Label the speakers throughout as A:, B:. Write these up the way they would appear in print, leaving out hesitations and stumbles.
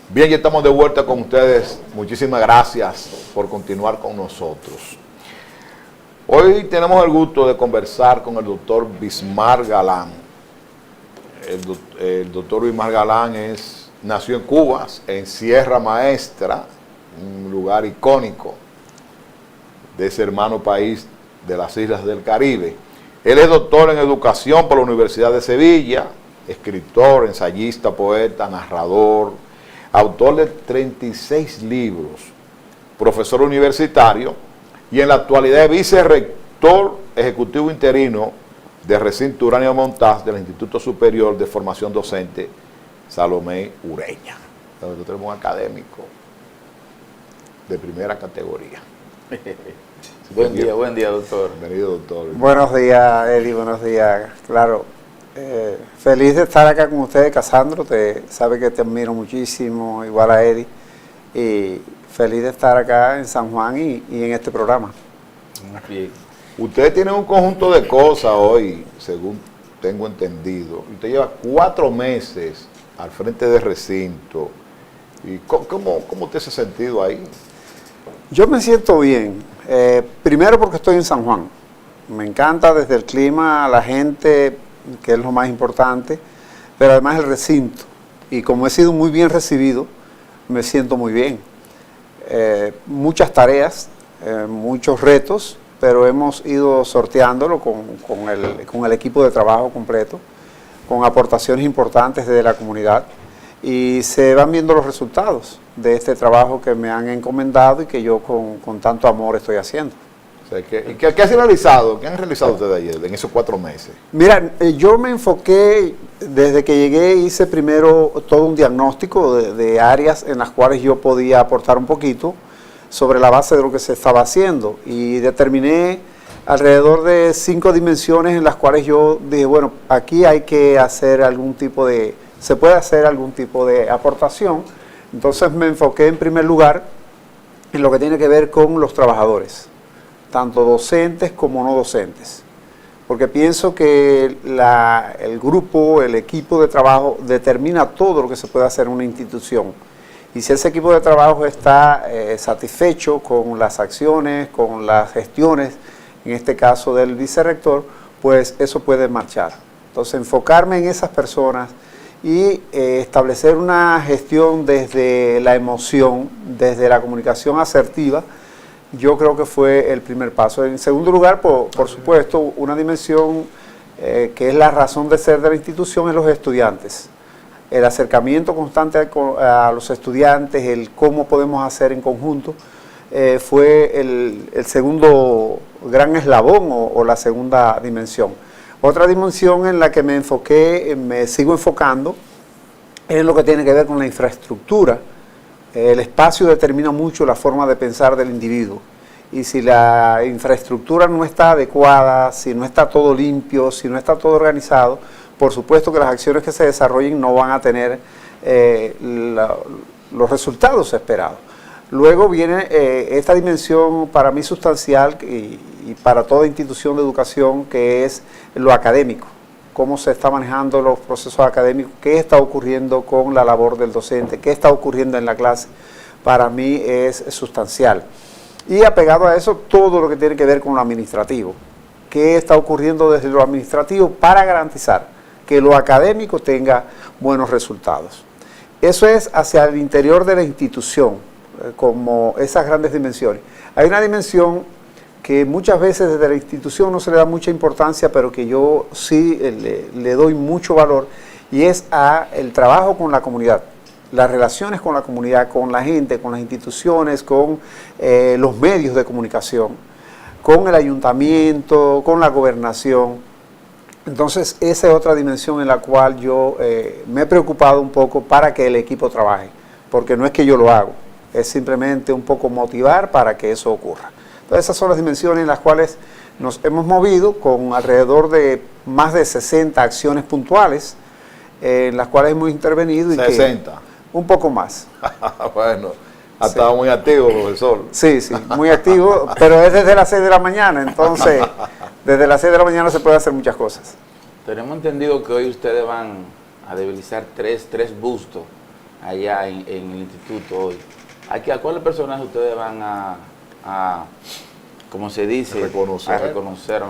A: Bien, ya estamos de vuelta con ustedes. Muchísimas gracias por continuar con nosotros. Hoy tenemos el gusto de conversar con el doctor Bismar Galán. El doctor Bismar Galán nació en Cuba, en Sierra Maestra, un lugar icónico de ese hermano país de las islas del Caribe. Él es doctor en educación por la Universidad de Sevilla, escritor, ensayista, poeta, narrador, autor de 36 libros, profesor universitario y en la actualidad es vicerrector ejecutivo interino de recinto Uranio Montaz del Instituto Superior de Formación Docente Salomé Ureña. Nosotros tenemos un académico de primera categoría.
B: Buen día, doctor.
A: Bienvenido, doctor.
C: Buenos días, Eddie, buenos días. Claro, feliz de estar acá con ustedes, Casandro. Sabe que te admiro muchísimo, igual a Eddie. Y feliz de estar acá en San Juan y en este programa.
B: Bien.
A: Ustedes tienen un conjunto de cosas hoy, según tengo entendido. Usted lleva 4 meses al frente del recinto. ¿Y cómo usted se ha sentido ahí?
C: Yo me siento bien. Primero porque estoy en San Juan. Me encanta desde el clima, la gente, que es lo más importante, pero además el recinto. Y como he sido muy bien recibido, me siento muy bien. Muchas tareas, muchos retos, pero hemos ido sorteándolo con el equipo de trabajo completo, con aportaciones importantes desde la comunidad, y se van viendo los resultados de este trabajo que me han encomendado y que yo con tanto amor estoy haciendo.
A: O sea, ¿Qué has realizado? ¿Qué han realizado ustedes ayer en esos 4 meses?
C: Mira, yo me enfoqué, desde que llegué hice primero todo un diagnóstico de áreas en las cuales yo podía aportar un poquito sobre la base de lo que se estaba haciendo y determiné alrededor de 5 dimensiones en las cuales yo dije, bueno, aquí hay que hacer se puede hacer algún tipo de aportación. Entonces me enfoqué en primer lugar en lo que tiene que ver con los trabajadores, tanto docentes como no docentes, porque pienso que el grupo, el equipo de trabajo determina todo lo que se puede hacer en una institución. Y si ese equipo de trabajo está satisfecho con las acciones, con las gestiones, en este caso del vicerrector, pues eso puede marchar. Entonces enfocarme en esas personas y establecer una gestión desde la emoción, desde la comunicación asertiva, yo creo que fue el primer paso. En segundo lugar, por supuesto, una dimensión que es la razón de ser de la institución es los estudiantes. El acercamiento constante a los estudiantes, el cómo podemos hacer en conjunto, fue el segundo gran eslabón o la segunda dimensión. Otra dimensión en la que me enfoqué, me sigo enfocando, es lo que tiene que ver con la infraestructura. El espacio determina mucho la forma de pensar del individuo. Y si la infraestructura no está adecuada, si no está todo limpio, si no está todo organizado, por supuesto que las acciones que se desarrollen no van a tener los resultados esperados. Luego viene esta dimensión para mí sustancial y para toda institución de educación, que es lo académico. Cómo se están manejando los procesos académicos, qué está ocurriendo con la labor del docente, qué está ocurriendo en la clase, para mí es sustancial. Y apegado a eso, todo lo que tiene que ver con lo administrativo. ¿Qué está ocurriendo desde lo administrativo para garantizar que lo académico tenga buenos resultados? Eso es hacia el interior de la institución, como esas grandes dimensiones. Hay una dimensión que muchas veces desde la institución no se le da mucha importancia, pero que yo sí le doy mucho valor, y es el trabajo con la comunidad, las relaciones con la comunidad, con la gente, con las instituciones, con los medios de comunicación, con el ayuntamiento, con la gobernación. Entonces esa es otra dimensión en la cual yo me he preocupado un poco para que el equipo trabaje, porque no es que yo lo hago, es simplemente un poco motivar para que eso ocurra. Entonces esas son las dimensiones en las cuales nos hemos movido, con alrededor de más de 60 acciones puntuales en las cuales hemos intervenido.
A: 60.
C: Un poco más.
A: Bueno, ha estado muy activo, profesor.
C: Sí, muy activo, pero es desde las 6 de la mañana, entonces desde las 6 de la mañana se pueden hacer muchas cosas.
B: Tenemos entendido que hoy ustedes van a debilizar tres bustos allá en el instituto hoy. ¿A cuáles personas ustedes van a como se dice, a reconocer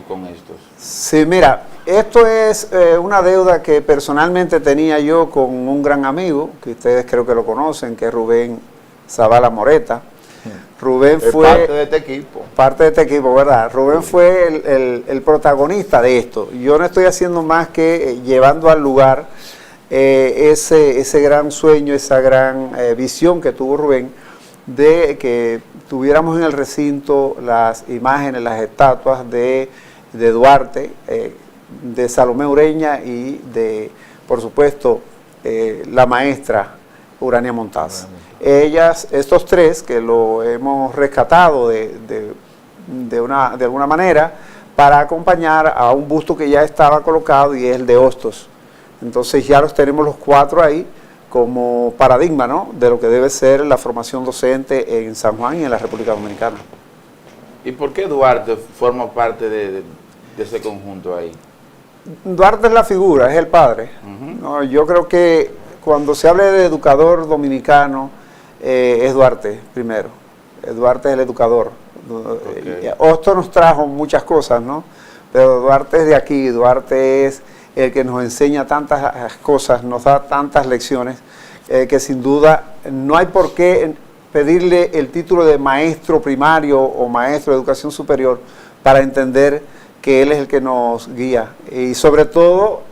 B: con estos?
C: Sí, mira, esto es una deuda que personalmente tenía yo con un gran amigo, que ustedes creo que lo conocen, que es Rubén Zavala Moreta. Rubén fue
A: parte de este equipo.
C: Parte de este equipo, ¿verdad? Rubén fue el protagonista de esto. Yo no estoy haciendo más que llevando al lugar ese gran sueño, esa gran visión que tuvo Rubén de que tuviéramos en el recinto las imágenes, las estatuas de Duarte, de Salomé Ureña y de, por supuesto, la maestra Urania Montaz. Estos tres que lo hemos rescatado de alguna manera para acompañar a un busto que ya estaba colocado y es el de Hostos. Entonces ya los tenemos los cuatro ahí como paradigma, ¿no?, de lo que debe ser la formación docente en San Juan y en la República Dominicana.
B: ¿Y por qué Duarte forma parte de ese conjunto ahí?
C: Duarte es la figura, es el padre. No, yo creo que cuando se hable de educador dominicano, es Duarte primero. Duarte es el educador. Okay. Hostos nos trajo muchas cosas, ¿no? Pero Duarte es de aquí, Duarte es el que nos enseña tantas cosas, nos da tantas lecciones, que sin duda no hay por qué pedirle el título de maestro primario o maestro de educación superior para entender que él es el que nos guía. Y sobre todo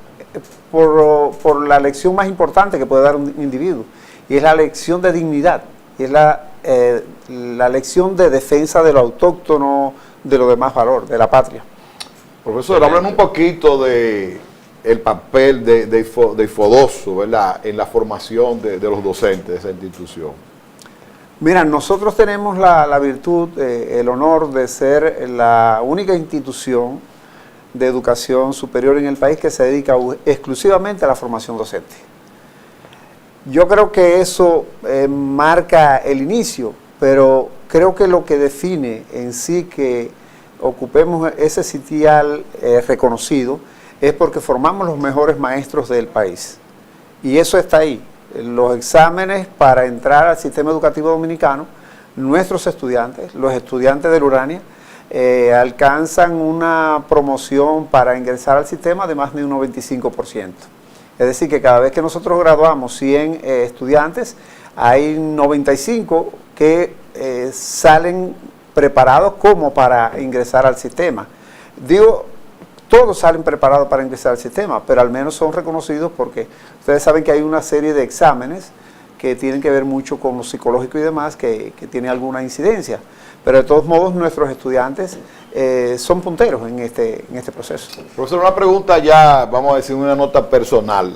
C: por la lección más importante que puede dar un individuo, y es la lección de dignidad, y es la lección de defensa de lo autóctono, de lo de más valor, de la patria.
A: Profesor, hablan un poquito de el papel de IFODOSO, ¿verdad?, en la formación de los docentes de esa institución.
C: Mira, nosotros tenemos la virtud, el honor de ser la única institución de educación superior en el país que se dedica exclusivamente a la formación docente. Yo creo que eso marca el inicio, pero creo que lo que define en sí que ocupemos ese sitial reconocido es porque formamos los mejores maestros del país. Y eso está ahí. Los exámenes para entrar al sistema educativo dominicano, nuestros estudiantes, los estudiantes de la Urania, alcanzan una promoción para ingresar al sistema de más de un 95%. Es decir, que cada vez que nosotros graduamos 100 estudiantes, hay 95 que salen preparados como para ingresar al sistema. Digo, todos salen preparados para ingresar al sistema, pero al menos son reconocidos porque ustedes saben que hay una serie de exámenes que tienen que ver mucho con lo psicológico y demás, que tiene alguna incidencia. Pero de todos modos nuestros estudiantes son punteros en este proceso.
A: Profesor, una pregunta ya, vamos a decir, una nota personal.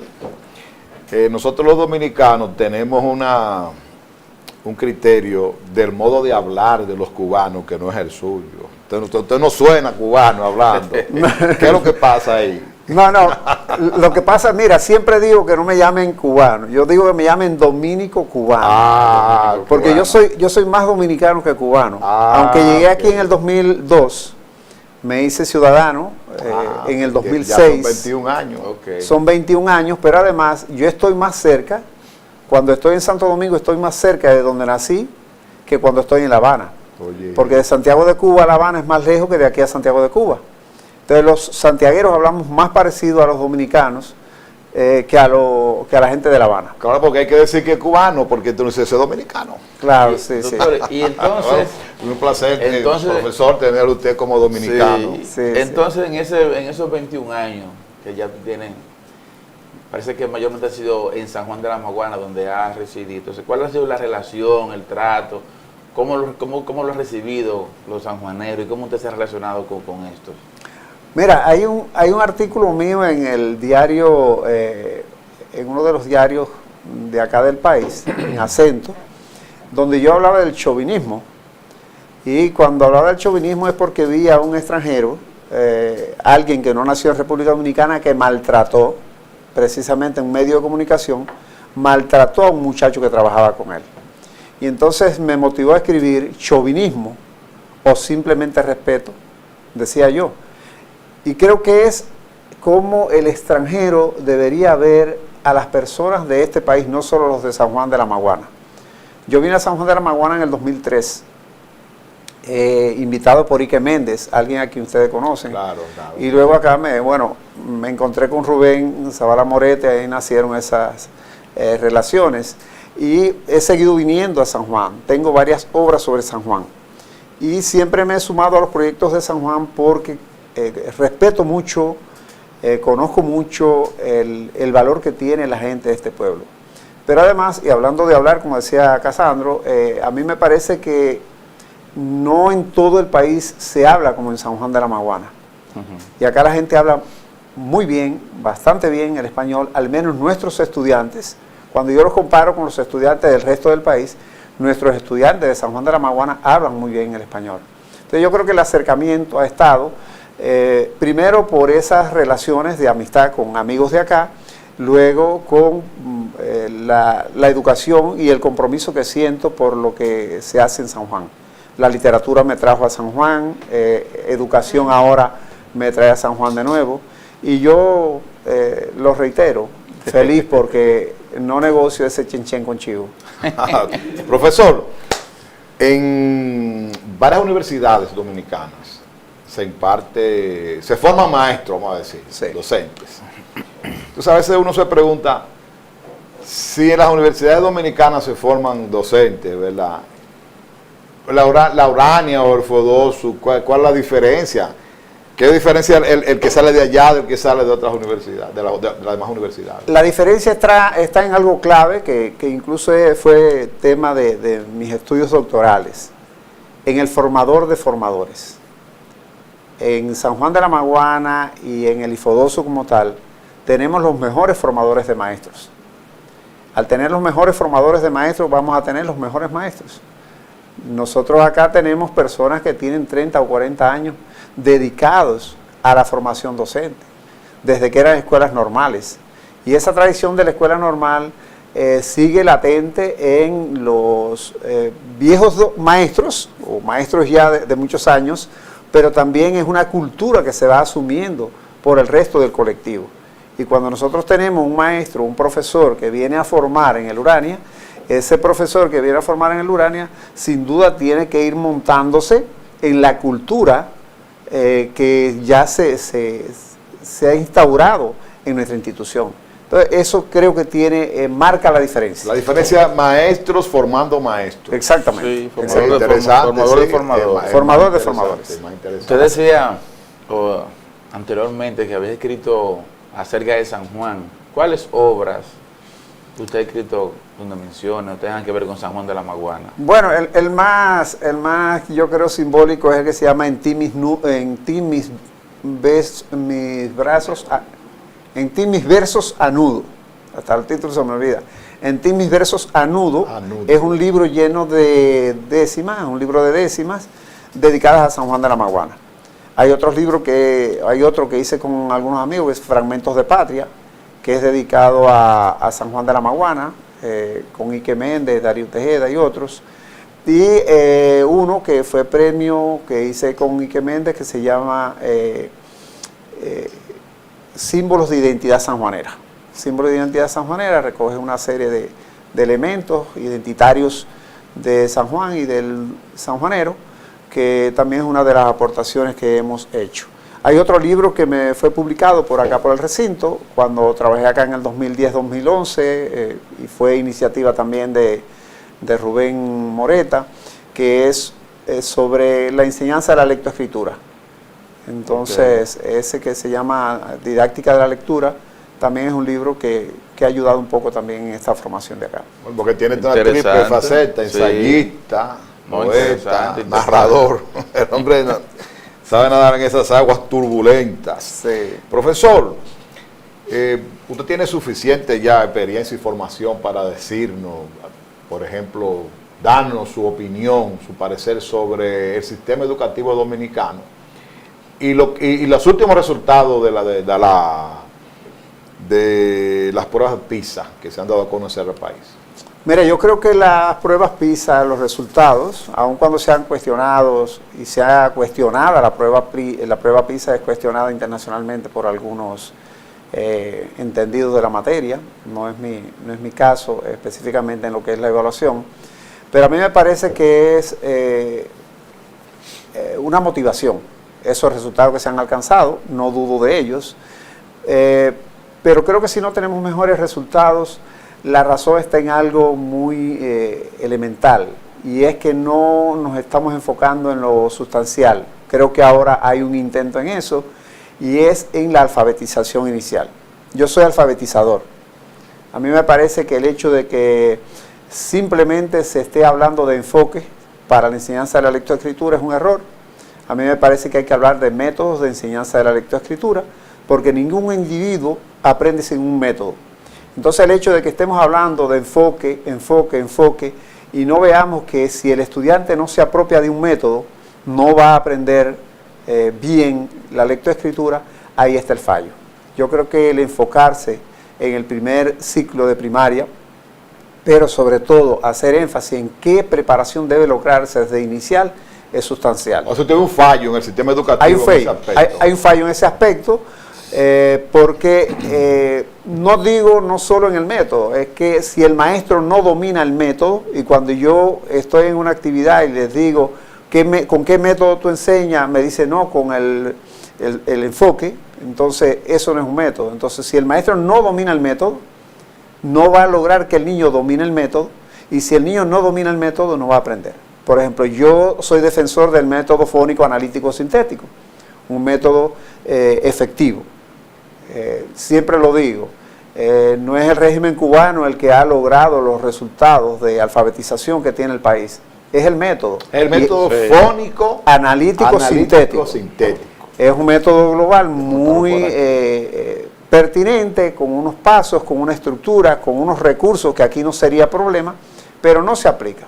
A: Nosotros los dominicanos tenemos un criterio del modo de hablar de los cubanos que no es el suyo. Usted no suena cubano hablando. ¿Qué es lo que pasa ahí?
C: No, lo que pasa, mira, siempre digo que no me llamen cubano, yo digo que me llamen dominico cubano, porque cubano. Yo soy más dominicano que cubano, aunque llegué aquí en el 2002, me hice ciudadano en el 2006. Ya
A: son 21 años.
C: Okay. Son 21 años, pero además yo estoy más cerca, cuando estoy en Santo Domingo estoy más cerca de donde nací que cuando estoy en La Habana. Oye. Porque de Santiago de Cuba a La Habana es más lejos que de aquí a Santiago de Cuba. Entonces los santiagueros hablamos más parecido a los dominicanos que a la gente de La Habana.
A: Claro, porque hay que decir que es cubano, porque entonces es dominicano.
C: Claro, sí,
B: doctor, sí. Y entonces...
A: un placer, profesor, tener usted como dominicano.
B: Sí, entonces, sí. En esos 21 años que ya tienen, parece que mayormente ha sido en San Juan de la Maguana, donde ha residido. Entonces, ¿cuál ha sido la relación, el trato? ¿Cómo lo han recibido los sanjuaneros y cómo usted se ha relacionado con esto?
C: Mira, hay un artículo mío en el diario, en uno de los diarios de acá del país, en Acento, donde yo hablaba del chauvinismo. Y cuando hablaba del chauvinismo es porque vi a un extranjero, alguien que no nació en República Dominicana, que maltrató, precisamente en un medio de comunicación, maltrató a un muchacho que trabajaba con él. Y entonces me motivó a escribir chauvinismo o simplemente respeto, decía yo. Y creo que es como el extranjero debería ver a las personas de este país, no solo los de San Juan de la Maguana. Yo vine a San Juan de la Maguana en el 2003, invitado por Ike Méndez, alguien a quien ustedes conocen.
A: Claro.
C: Y luego acá me encontré con Rubén Zavala Morete, ahí nacieron esas relaciones. Y he seguido viniendo a San Juan. Tengo varias obras sobre San Juan. Y siempre me he sumado a los proyectos de San Juan porque respeto mucho, conozco mucho el valor que tiene la gente de este pueblo. Pero además, y hablando de hablar, como decía Casandro, a mí me parece que no en todo el país se habla como en San Juan de la Maguana. Y acá la gente habla muy bien, bastante bien el español, al menos nuestros estudiantes. Cuando yo los comparo con los estudiantes del resto del país, nuestros estudiantes de San Juan de la Maguana hablan muy bien el español. Entonces yo creo que el acercamiento ha estado, primero por esas relaciones de amistad con amigos de acá, luego con la educación y el compromiso que siento por lo que se hace en San Juan. La literatura me trajo a San Juan, educación ahora me trae a San Juan de nuevo, y yo lo reitero, feliz porque no negocio ese chinchén con chivo.
A: Profesor, en varias universidades dominicanas se forman maestros, vamos a decir,
C: Sí.
A: docentes. Entonces a veces uno se pregunta si en las universidades dominicanas se forman docentes, ¿verdad? La Urania o el FODOSU, ¿cuál es la diferencia? ¿Qué diferencia el que sale de allá del que sale de otras universidades, de las demás universidades?
C: La diferencia está en algo clave que incluso fue tema de mis estudios doctorales, en el formador de formadores. En San Juan de la Maguana y en el IFODOSU como tal, tenemos los mejores formadores de maestros. Al tener los mejores formadores de maestros, vamos a tener los mejores maestros. Nosotros acá tenemos personas que tienen 30 o 40 años dedicados a la formación docente, desde que eran escuelas normales. Y esa tradición de la escuela normal sigue latente en los viejos maestros, o maestros ya de muchos años, pero también es una cultura que se va asumiendo por el resto del colectivo. Y cuando nosotros tenemos un maestro, un profesor que viene a formar en el Urania, ese profesor que viene a formar en el Urania, sin duda tiene que ir montándose en la cultura que ya se ha instaurado en nuestra institución. Entonces, eso creo que marca la diferencia.
A: La diferencia, maestros formando maestros.
C: Exactamente.
B: Sí,
A: Formador
B: de formadores.
C: Formador de formadores.
A: Usted
B: Usted decía anteriormente que había escrito acerca de San Juan. ¿Cuáles obras usted ha escrito donde menciona, tengan que ver con San Juan de la Maguana?
C: Bueno, el más yo creo simbólico es el que se llama En ti mis versos anudo. Hasta el título se me olvida. En ti mis versos anudo. Es un libro lleno de décimas, un libro de décimas dedicadas a San Juan de la Maguana. Hay otro que hice con algunos amigos, que es Fragmentos de Patria, que es dedicado a San Juan de la Maguana, con Ike Méndez, Darío Tejeda y otros. Y uno que fue premio que hice con Ike Méndez, que se llama Símbolos de Identidad Sanjuanera. Símbolos de Identidad Sanjuanera recoge una serie de elementos identitarios de San Juan y del sanjuanero, que también es una de las aportaciones que hemos hecho. Hay otro libro que me fue publicado por acá por el recinto, cuando trabajé acá en el 2010-2011, y fue iniciativa también de Rubén Moreta, que es sobre la enseñanza de la lectoescritura. Entonces, ese que se llama Didáctica de la Lectura, también es un libro que ha ayudado un poco también en esta formación de acá.
A: Bueno, porque tiene una triple faceta, ensayista, poeta, narrador. El hombre sabe nadar en esas aguas turbulentas.
C: Sí.
A: Profesor, usted tiene suficiente ya experiencia y formación para decirnos, por ejemplo, darnos su opinión, su parecer sobre el sistema educativo dominicano y los últimos resultados de las pruebas PISA que se han dado a conocer al país.
C: Mira, yo creo que las pruebas PISA, los resultados, aun cuando sean cuestionados y sea cuestionada la prueba PISA es cuestionada internacionalmente por algunos entendidos de la materia, no es mi caso específicamente en lo que es la evaluación, pero a mí me parece que es una motivación, esos resultados que se han alcanzado, no dudo de ellos, pero creo que si no tenemos mejores resultados, la razón está en algo muy elemental, y es que no nos estamos enfocando en lo sustancial. Creo que ahora hay un intento en eso, y es en la alfabetización inicial. Yo soy alfabetizador. A mí me parece que el hecho de que simplemente se esté hablando de enfoque para la enseñanza de la lectoescritura es un error. A mí me parece que hay que hablar de métodos de enseñanza de la lectoescritura, porque ningún individuo aprende sin un método. Entonces el hecho de que estemos hablando de enfoque, y no veamos que si el estudiante no se apropia de un método, no va a aprender bien la lectoescritura, ahí está el fallo. Yo creo que el enfocarse en el primer ciclo de primaria, pero sobre todo hacer énfasis en qué preparación debe lograrse desde inicial, es sustancial.
A: O sea, tiene un fallo en el sistema educativo.
C: Hay un fallo en ese aspecto, porque no digo no solo en el método, es que si el maestro no domina el método, y cuando yo estoy en una actividad y les digo con qué método tú enseñas, me dice no, con el enfoque, entonces eso no es un método. Entonces si el maestro no domina el método, no va a lograr que el niño domine el método, y si el niño no domina el método, no va a aprender. Por ejemplo, yo soy defensor del método fónico analítico sintético, un método efectivo. Siempre lo digo, no es el régimen cubano el que ha logrado los resultados de alfabetización que tiene el país, es el método.
A: El método fónico
C: analítico sintético. Es un método global muy pertinente, con unos pasos, con una estructura, con unos recursos que aquí no sería problema, pero no se aplica.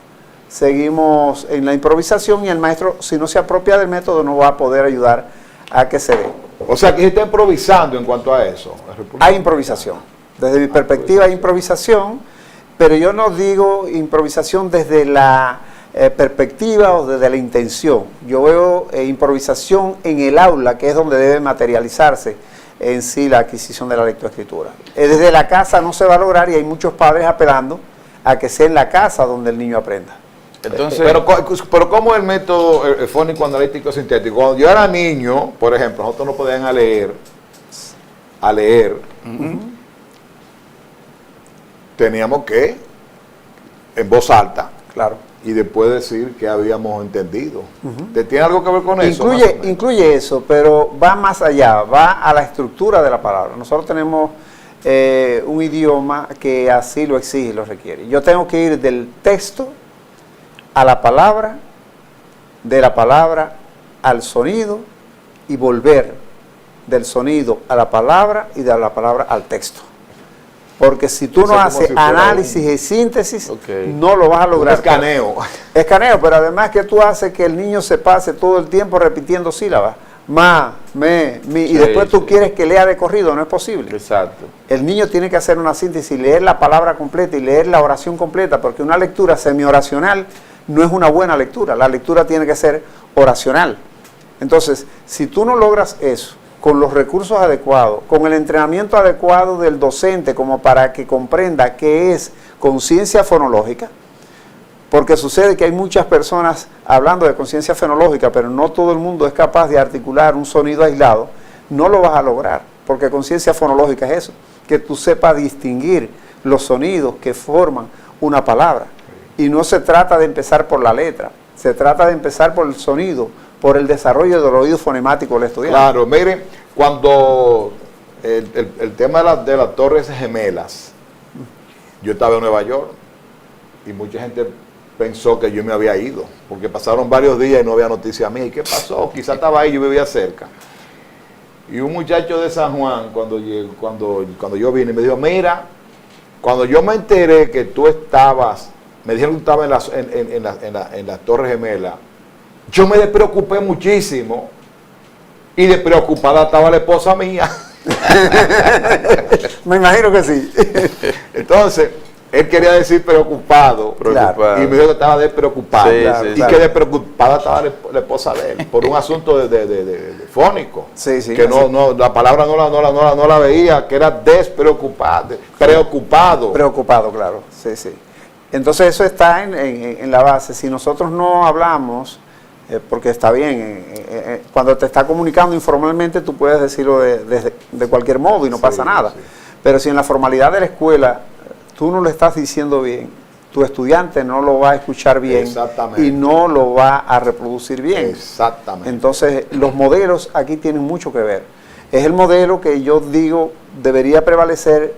C: Seguimos en la improvisación, y el maestro, si no se apropia del método, no va a poder ayudar a que se dé.
A: O sea, que se está improvisando en cuanto a eso.
C: Hay improvisación. Desde mi perspectiva hay improvisación, pero yo no digo improvisación desde la perspectiva o desde la intención. Yo veo improvisación en el aula, que es donde debe materializarse en sí la adquisición de la lectoescritura. Desde la casa no se va a lograr, y hay muchos padres apelando a que sea en la casa donde el niño aprenda.
B: Entonces,
A: pero ¿cómo es el método fónico analítico sintético? Cuando yo era niño, por ejemplo, nosotros no podíamos leer, teníamos que, en voz alta,
C: claro,
A: y después decir que habíamos entendido. ¿Tiene algo que ver con eso?
C: Incluye eso, pero va más allá, va a la estructura de la palabra. Nosotros tenemos un idioma que así lo exige y lo requiere. Yo tengo que ir del texto a la palabra, de la palabra al sonido, y volver del sonido a la palabra y de la palabra al texto. Porque si tú no haces análisis y síntesis, no lo vas a lograr. Escaneo, pero además que tú haces que el niño se pase todo el tiempo repitiendo sílabas. Ma, me, mi, y después tú quieres que lea de corrido, no es posible.
B: Exacto.
C: El niño tiene que hacer una síntesis, leer la palabra completa y leer la oración completa, porque una lectura semioracional no es una buena lectura. La lectura tiene que ser oracional. Entonces, si tú no logras eso, con los recursos adecuados, con el entrenamiento adecuado del docente, como para que comprenda qué es conciencia fonológica, porque sucede que hay muchas personas hablando de conciencia fonológica, pero no todo el mundo es capaz de articular un sonido aislado, no lo vas a lograr, porque conciencia fonológica es eso, que tú sepas distinguir los sonidos que forman una palabra. Y no se trata de empezar por la letra, se trata de empezar por el sonido, por el desarrollo del oído fonemático del estudiante.
A: Claro, miren, cuando el tema de las Torres Gemelas, yo estaba en Nueva York y mucha gente pensó que yo me había ido, porque pasaron varios días y no había noticia mía. ¿Y qué pasó? Quizá estaba ahí, yo vivía cerca. Y un muchacho de San Juan, cuando yo vine, me dijo, mira, cuando yo me enteré que tú estabas, me dijeron que tú estabas en las Torres Gemelas, yo me despreocupé muchísimo, y despreocupada estaba la esposa mía.
C: Me imagino que sí.
A: Entonces, Él quería decir preocupado,
B: Preocupado.
A: y me dijo que estaba despreocupado.
B: Sí,
C: Claro,
B: sí,
A: y
B: sí.
A: que despreocupada estaba la esposa de él, por un asunto de fónico.
C: Sí, sí,
A: que
C: así.
A: la palabra no la veía, que era despreocupado, preocupado.
C: Preocupado, claro. Sí, sí. Entonces eso está en la base. Si nosotros no hablamos, porque está bien, cuando te está comunicando informalmente tú puedes decirlo de cualquier modo y no
A: Sí,
C: pasa nada.
A: sí.
C: Pero si en la formalidad de la escuela tú no lo estás diciendo bien, tu estudiante no lo va a escuchar bien
A: Exactamente.
C: y no lo va a reproducir bien.
A: Exactamente.
C: Entonces, los modelos aquí tienen mucho que ver. Es el modelo que yo digo debería prevalecer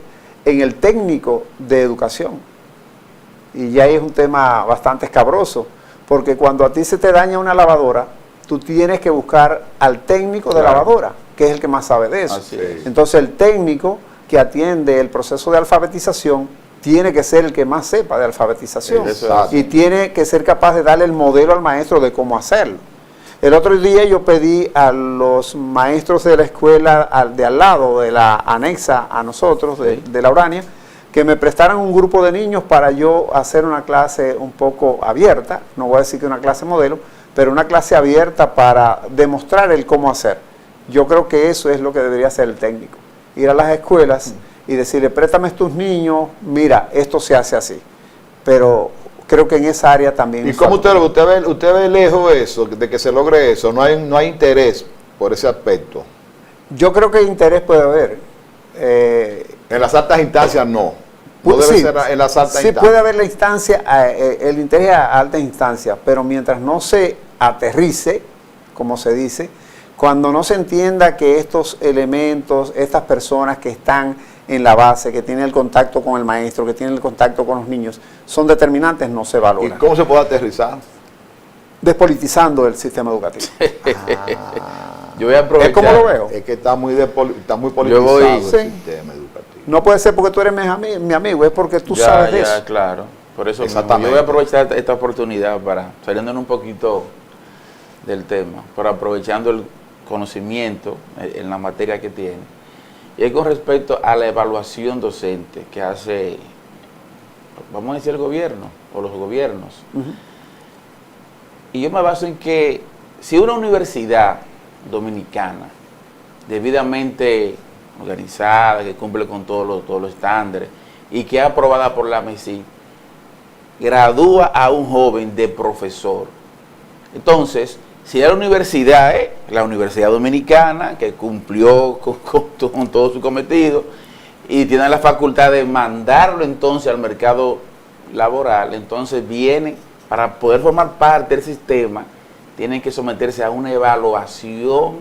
C: en el técnico de educación. Y ya ahí es un tema bastante escabroso, porque cuando a ti se te daña una lavadora, tú tienes que buscar al técnico de
B: Claro.
C: lavadora, que es el que más sabe de eso.
B: Así es.
C: Entonces, el técnico que atiende el proceso de alfabetización tiene que ser el que más sepa de alfabetización.
B: Exacto.
C: Y tiene que ser capaz de darle el modelo al maestro de cómo hacerlo. El otro día yo pedí a los maestros de la escuela de al lado, de la anexa a nosotros, de la Urania, que me prestaran un grupo de niños para yo hacer una clase un poco abierta, no voy a decir que una clase modelo, pero una clase abierta para demostrar el cómo hacer. Yo creo que eso es lo que debería hacer el técnico. Ir a las escuelas y decirle, préstame estos niños, mira, esto se hace así. Pero creo que en esa área también...
A: ¿Y cómo usted ve lejos eso, de que se logre eso? No hay interés por ese aspecto.
C: Yo creo que interés puede haber.
A: En las altas instancias no. No
C: Pues
A: debe
C: sí,
A: ser en las altas
C: sí
A: instancias.
C: puede haber la instancia, el interés a altas instancias, pero mientras no se aterrice, como se dice, cuando no se entienda que estos elementos, estas personas que están en la base, que tienen el contacto con el maestro, que tienen el contacto con los niños, son determinantes, no se
A: ¿Y
C: valora.
A: cómo se puede aterrizar?
C: Despolitizando el sistema educativo.
B: Yo voy a aprovechar.
C: ¿Es como lo veo?
A: Es que está muy politizado
B: Yo voy-
A: el
C: Sí.
A: sistema educativo.
C: No puede ser porque tú eres mi amigo, es porque tú
B: Ya,
C: sabes de
B: ya,
C: eso.
B: claro. Por eso mismo,
A: Exactamente.
B: yo voy a aprovechar esta oportunidad para, saliéndonos un poquito del tema, pero aprovechando el conocimiento en la materia que tiene. Y es con respecto a la evaluación docente que hace, vamos a decir, el gobierno o los gobiernos.
C: Ujú.
B: Y yo me baso en que si una universidad dominicana debidamente organizada, que cumple con todos los estándares y que es aprobada por la MESI, gradúa a un joven de profesor. Entonces, si la universidad es la Universidad Dominicana, que cumplió con todo su cometido y tiene la facultad de mandarlo entonces al mercado laboral, entonces viene, para poder formar parte del sistema, tienen que someterse a una evaluación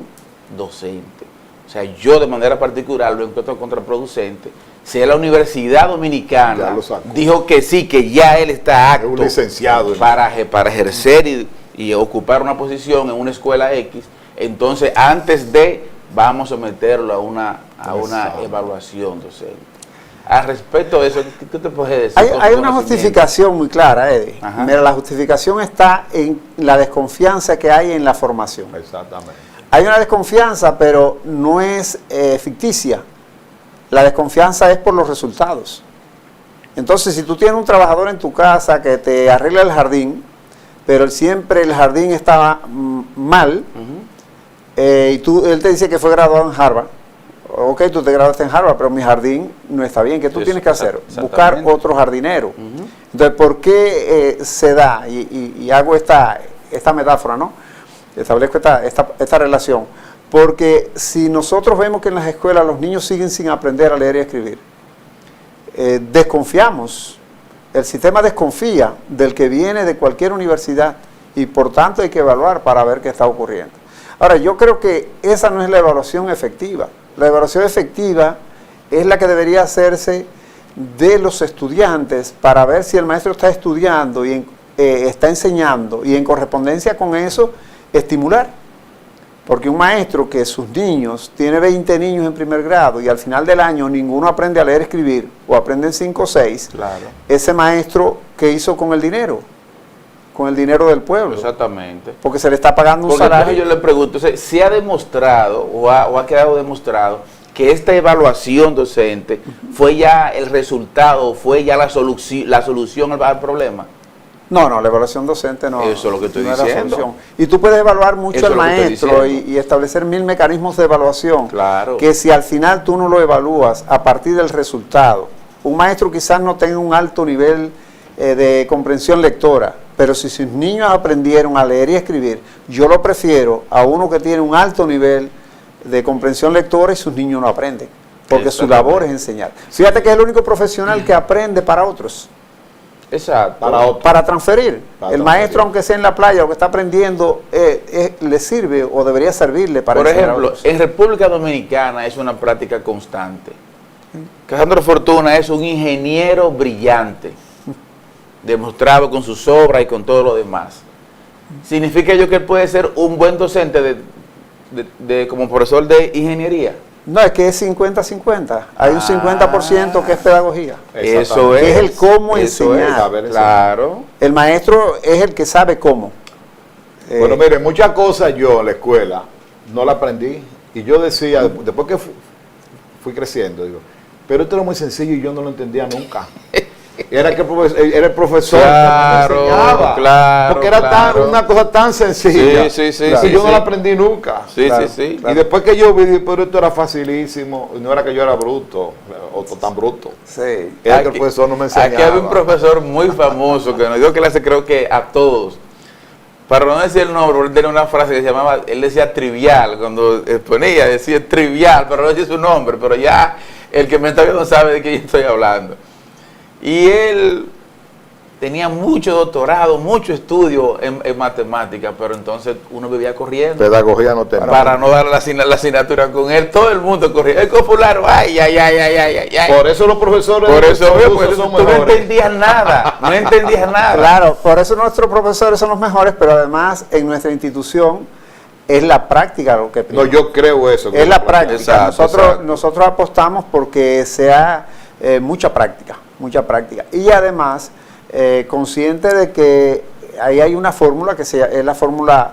B: docente. O sea, yo de manera particular lo encuentro contraproducente. Si la Universidad
A: Ya
B: Dominicana
A: lo sacó.
B: dijo que sí, que ya él está
A: Es
B: apto
A: un licenciado.
B: para ejercer y ocupar una posición en una escuela X, entonces antes de vamos a someterlo a una
A: Exacto.
B: evaluación docente. Al respecto de eso, ¿qué te puedes decir?
C: Hay
B: con tu
C: una
B: conocimiento?
C: justificación muy clara, Eddie.
B: Ajá.
C: Mira, la justificación está en la desconfianza que hay en la formación.
A: Exactamente.
C: Hay una desconfianza, pero no es ficticia. La desconfianza es por los resultados. Entonces, si tú tienes un trabajador en tu casa que te arregla el jardín, pero siempre el jardín estaba mal,
B: Ujú.
C: y él te dice que fue graduado en Harvard. Ok, tú te graduaste en Harvard, pero mi jardín no está bien. ¿Qué tú
B: Sí,
C: tienes que hacer?
B: exactamente.
C: Buscar otro jardinero.
B: Ujú.
C: Entonces, ¿por qué se da? Y hago esta metáfora, ¿no? Establezco esta relación. Porque si nosotros vemos que en las escuelas los niños siguen sin aprender a leer y a escribir, desconfiamos. El sistema desconfía del que viene de cualquier universidad y por tanto hay que evaluar para ver qué está ocurriendo. Ahora, yo creo que esa no es la evaluación efectiva. La evaluación efectiva es la que debería hacerse de los estudiantes para ver si el maestro está estudiando y está enseñando y en correspondencia con eso estimular. Porque un maestro que sus niños, tiene 20 niños en primer grado y al final del año ninguno aprende a leer y escribir o aprenden 5 o 6,
B: Claro.
C: ese maestro, ¿qué hizo con el dinero? Con el dinero del pueblo.
B: Exactamente.
C: Porque se le está pagando un
B: Porque entonces
C: salario.
B: yo le pregunto, o sea, ¿se ha demostrado o ha quedado demostrado que esta evaluación docente fue ya el resultado, fue ya la solución al problema?
C: No, la evaluación docente no.
B: Eso es lo que estoy
C: no es la
B: diciendo.
C: solución. Y tú puedes evaluar mucho
B: Eso
C: al
B: es lo que estoy
C: maestro
B: diciendo.
C: y establecer 1000 mecanismos de evaluación.
B: Claro.
C: Que si al final tú no lo evalúas a partir del resultado, un maestro quizás no tenga un alto nivel de comprensión lectora, pero si sus niños aprendieron a leer y escribir, yo lo prefiero a uno que tiene un alto nivel de comprensión lectora y sus niños no aprenden, porque su labor es enseñar. Fíjate que es el único profesional que aprende para otros.
B: Exacto.
C: Para transferir.
A: Para
C: el maestro, aunque sea en la playa, lo que está aprendiendo le sirve o debería servirle para
B: Por
C: enseñar a
B: ejemplo,
C: otros.
B: en República Dominicana es una práctica constante. Casandro Fortuna es un ingeniero brillante, demostrado con sus obras y con todo lo demás. ¿Significa ello que él puede ser un buen docente como profesor de ingeniería?
C: No, es que es 50-50. Hay un 50% que es pedagogía.
B: Eso es.
C: Que es el cómo
B: eso
C: enseñar.
B: es,
A: Saber
B: claro.
C: El maestro es el que sabe cómo.
A: Bueno, mire, muchas cosas yo en la escuela no la aprendí. Y yo decía, después que fui creciendo, digo, pero esto era muy sencillo y yo no lo entendía nunca. Era el profesor
B: Claro,
A: que me enseñaba.
B: claro,
A: Porque era
B: claro.
A: una cosa tan sencilla.
B: Sí, sí,
A: y
B: sí,
A: yo
B: sí.
A: no la aprendí nunca.
B: Sí,
C: Claro,
B: sí, sí.
A: Y después que yo vi, pero esto era facilísimo, no era que yo era bruto, o tan bruto.
C: Sí.
A: Era que el profesor no me enseñaba.
B: Aquí había un profesor muy famoso que nos dio clase, creo que a todos. Para no decir el nombre, él tenía una frase que se llamaba, él decía trivial, cuando exponía, decía trivial, pero no decía su nombre, pero ya el que me está viendo sabe de qué yo estoy hablando. Y él tenía mucho doctorado, mucho estudio en matemáticas, pero entonces uno vivía corriendo.
A: Pedagogía no tenía.
B: Para no dar la asignatura con él, todo el mundo corría. El fulano, ay.
A: Por eso los profesores
B: Por eso,
A: pues,
B: tú
A: son
B: no
A: mejores.
B: entendías nada, no entendías nada.
C: Claro, por eso nuestros profesores son los mejores, pero además en nuestra institución es la práctica lo que
A: No, yo creo eso.
C: es la práctica.
B: Exacto, exacto.
C: Nosotros apostamos porque sea mucha práctica. Y además, consciente de que ahí hay una fórmula que es la fórmula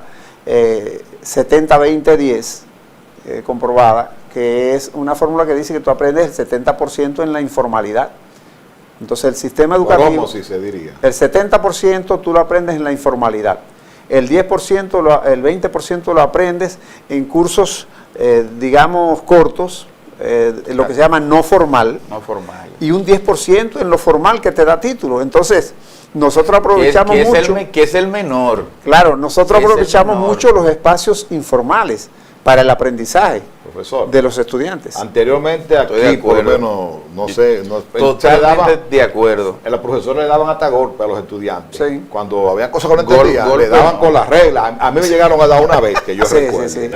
C: 70-20-10 comprobada, que es una fórmula que dice que tú aprendes el 70% en la informalidad. Entonces el sistema educativo,
A: ¿Cómo si se diría?
C: el 70% tú lo aprendes en la informalidad. El 10%, el 20% lo aprendes en cursos, digamos, cortos, lo que se llama no formal.
B: No formal.
C: Y un 10% en lo formal que te da título. Entonces, nosotros aprovechamos mucho.
B: Que es el menor.
C: Claro, nosotros
B: que es el
C: aprovechamos
B: menor.
C: mucho los espacios informales para el aprendizaje
A: Profesor.
C: de los estudiantes.
A: Anteriormente
B: Estoy de
A: aquí, por lo
B: acuerdo.
A: menos, no sé, se
B: Totalmente
A: daba-
B: de acuerdo.
A: a los profesores le daban hasta golpe a los estudiantes.
C: Sí.
A: Cuando había cosas que no
B: Golpe,
A: entendían, le daban con las reglas. A mí me llegaron a dar una vez, que yo
C: Sí,
A: recuerdo.
C: sí.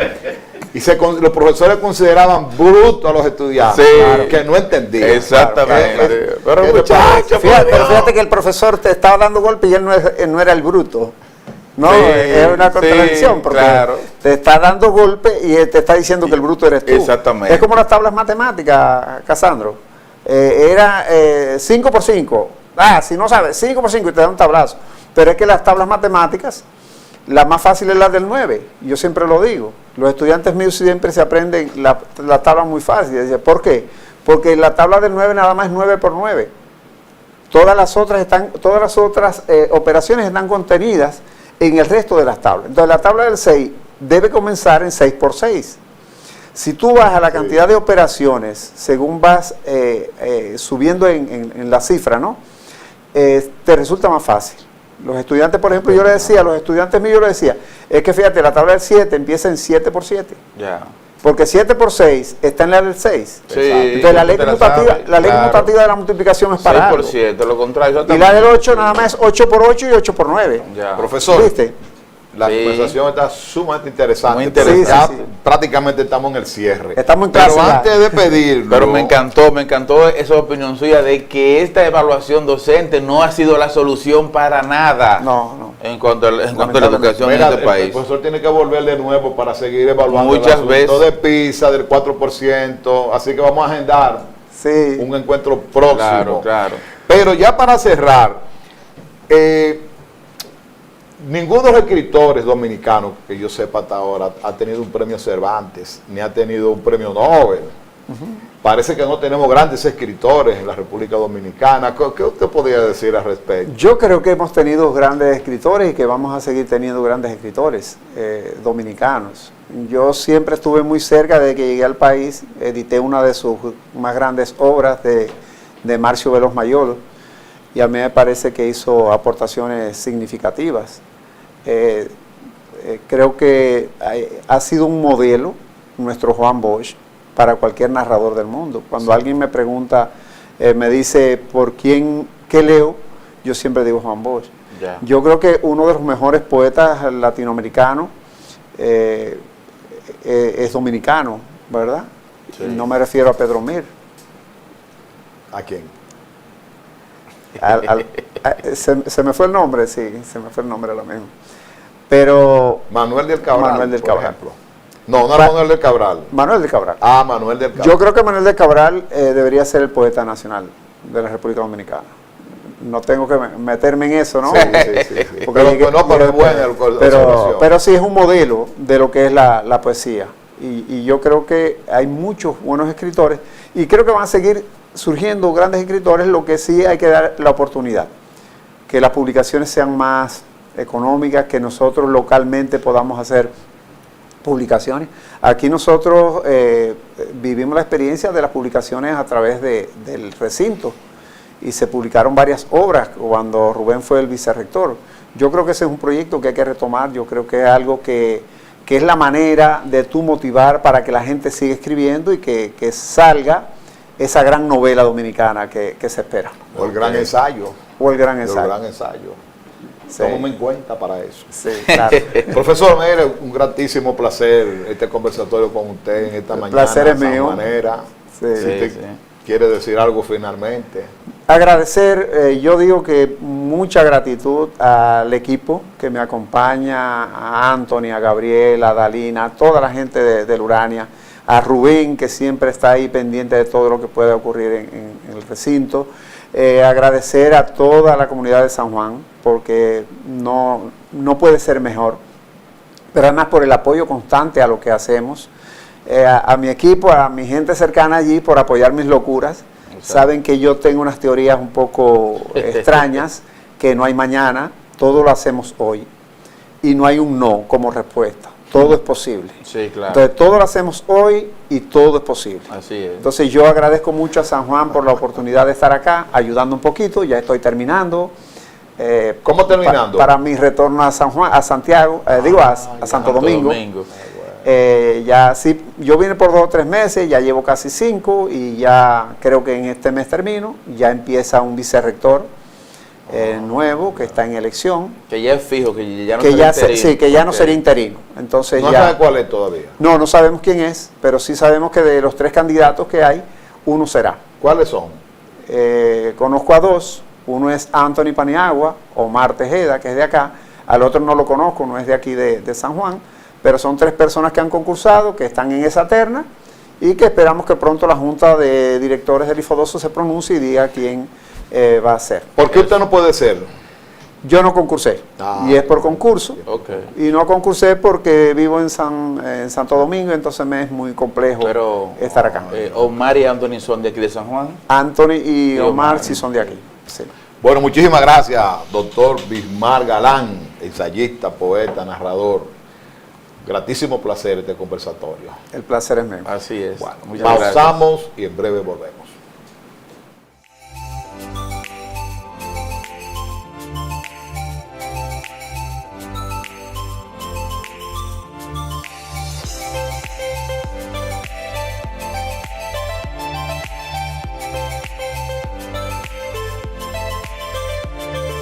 A: Y los profesores consideraban brutos a los estudiantes,
B: Sí.
A: claro, que no entendían.
B: Exactamente.
A: Claro.
B: Pero
A: ¿Qué
B: muchacho,
C: Pero fíjate que el profesor te estaba dando golpe y él no era el bruto. No,
B: Sí,
C: es una contradicción,
B: sí,
C: porque
B: claro.
C: te está dando golpe y él te está diciendo que el bruto eres tú.
B: Exactamente.
C: Es como las tablas matemáticas, Casandro. Era 5 por 5. Si no sabes, 5 por 5 y te da un tablazo. Pero es que las tablas matemáticas, la más fácil es la del 9. Yo siempre lo digo. Los estudiantes míos siempre se aprenden la tabla muy fácil. ¿Por qué? Porque la tabla del 9 nada más es 9 por 9. Todas las otras operaciones están contenidas en el resto de las tablas. Entonces la tabla del 6 debe comenzar en 6 por 6. Si tú vas a la cantidad de operaciones, según vas subiendo en la cifra, ¿no? Te resulta más fácil. Los estudiantes, por ejemplo, a los estudiantes míos yo les decía, es que fíjate, la tabla del 7 empieza en 7 por 7.
B: Ya.
C: Porque 7 por 6 está en la del 6.
B: Sí,
C: Entonces la ley
B: tú te la
C: conmutativa,
B: sabes,
C: la ley
B: claro.
C: conmutativa de la multiplicación es para algo.
B: 6%, lo contrario.
C: Y la del 8 nada más es 8 por 8 y 8 por 9.
B: Ya.
A: Profesor,
C: ¿Viste?
A: la
B: Sí.
A: conversación está sumamente interesante.
B: Muy
A: pero
B: interesante.
A: ya prácticamente estamos en el cierre.
C: Estamos en clase
A: Pero
C: ya.
A: antes de pedirlo,
B: Pero me encantó esa opinión suya de que esta evaluación docente no ha sido la solución para nada.
C: No.
B: En cuanto a la educación
A: mira,
B: en este
A: el
B: país.
A: profesor tiene que volver de nuevo para seguir evaluando
B: Muchas
A: el asunto
B: veces.
A: de PISA, del 4%, así que vamos a agendar
C: Sí.
A: un encuentro próximo.
B: Claro, claro.
A: Pero ya para cerrar, ninguno de los escritores dominicanos que yo sepa hasta ahora ha tenido un premio Cervantes, ni ha tenido un premio Nobel. Parece que no tenemos grandes escritores en la República Dominicana. ¿Qué usted podría decir al respecto?
C: Yo creo que hemos tenido grandes escritores y que vamos a seguir teniendo grandes escritores dominicanos. Yo siempre estuve muy cerca de que llegué al país, edité una de sus más grandes obras de Marcio Veloz Mayolo, y a mí me parece que hizo aportaciones significativas. Creo que ha sido un modelo nuestro Juan Bosch para cualquier narrador del mundo. Cuando alguien me pregunta, me dice, ¿qué leo? Yo siempre digo Juan Bosch.
B: Ya.
C: Yo creo que uno de los mejores poetas latinoamericanos es dominicano, ¿verdad?
B: Sí.
C: No me refiero a Pedro Mir.
A: ¿A quién?
C: Se me fue el nombre, sí, se me fue el nombre ahora mismo. Pero
A: Manuel del Cabral,
C: Manuel del
A: por
C: Cabral.
A: ejemplo. No era Manuel del Cabral.
C: Manuel del Cabral.
A: Ah, Manuel del Cabral.
C: Yo creo que Manuel del Cabral
A: Sí,
C: debería ser el poeta nacional de la República Dominicana. No tengo que meterme en eso, ¿no?
A: sí, sí.
C: Porque
A: Pero es buena la observación.
C: pero sí es un modelo de lo que es la poesía. Y yo creo que hay muchos buenos escritores y creo que van a seguir surgiendo grandes escritores, lo que sí hay que dar la oportunidad. Que las publicaciones sean más económicas, que nosotros localmente podamos hacer publicaciones. Aquí nosotros vivimos la experiencia de las publicaciones a través del recinto y se publicaron varias obras cuando Rubén fue el vicerrector. Yo creo que ese es un proyecto que hay que retomar, yo creo que es algo que es la manera de tú motivar para que la gente siga escribiendo y que salga esa gran novela dominicana que se espera.
A: O el gran ensayo.
C: O el gran
A: El
C: ensayo.
A: gran ensayo.
C: Sí.
A: Tómame en cuenta para eso.
C: Sí, claro.
A: Profesor, mire, un gratísimo placer este conversatorio con usted en esta
C: El
A: mañana.
C: placer es
A: de esa
C: mío.
A: manera.
C: Sí.
A: Si usted quiere decir algo finalmente.
C: Agradecer, yo digo que mucha gratitud al equipo que me acompaña, a Anthony, a Gabriel, a Dalina, a toda la gente de Urania, a Rubén, que siempre está ahí pendiente de todo lo que pueda ocurrir en el recinto. Agradecer a toda la comunidad de San Juan, porque no puede ser mejor, pero además por el apoyo constante a lo que hacemos. A mi equipo, a mi gente cercana allí, por apoyar mis locuras. Saben que yo tengo unas teorías un poco extrañas, que no hay mañana, todo lo hacemos hoy. Y no hay un no como respuesta, todo es posible.
B: Sí, claro.
C: Entonces todo lo hacemos hoy y todo es posible.
B: Así es.
C: Entonces yo agradezco mucho a San Juan por la oportunidad de estar acá, ayudando un poquito, ya estoy terminando.
A: ¿Cómo terminando?
C: Para mi retorno a San Juan, a Santiago, a Santo Domingo. Ya sí, yo vine por 2 o 3 meses, ya llevo casi 5 y ya creo que en este mes termino, ya empieza un vicerrector nuevo que está en elección.
B: Que ya es fijo, que ya no
C: que
B: será
C: ya
B: interino.
C: sí, que ya no sería interino. Entonces
A: No
C: ya
A: sabe cuál es todavía.
C: no sabemos quién es, pero sí sabemos que de los 3 candidatos que hay, uno será.
A: ¿Cuáles son?
C: Conozco a 2, uno es Anthony Paniagua, Omar Tejeda, que es de acá, al otro no lo conozco, no es de aquí de San Juan, pero son 3 personas que han concursado, que están en esa terna y que esperamos que pronto la Junta de Directores del IFODOSO se pronuncie y diga quién va a ser.
A: ¿Por qué usted no puede ser?
C: Yo no concursé y es por concurso.
B: Okay.
C: Y no concursé porque vivo en Santo Domingo, entonces me es muy complejo estar acá.
B: Omar y Anthony son de aquí de San Juan.
C: Anthony y Omar
B: Omar
C: sí son de aquí. Sí.
A: Bueno, muchísimas gracias, doctor Bismar Galán, ensayista, poeta, narrador. Gratísimo placer este conversatorio.
C: El placer es mío.
B: Así es.
A: Bueno,
B: Muchas gracias.
A: pausamos y en breve volvemos.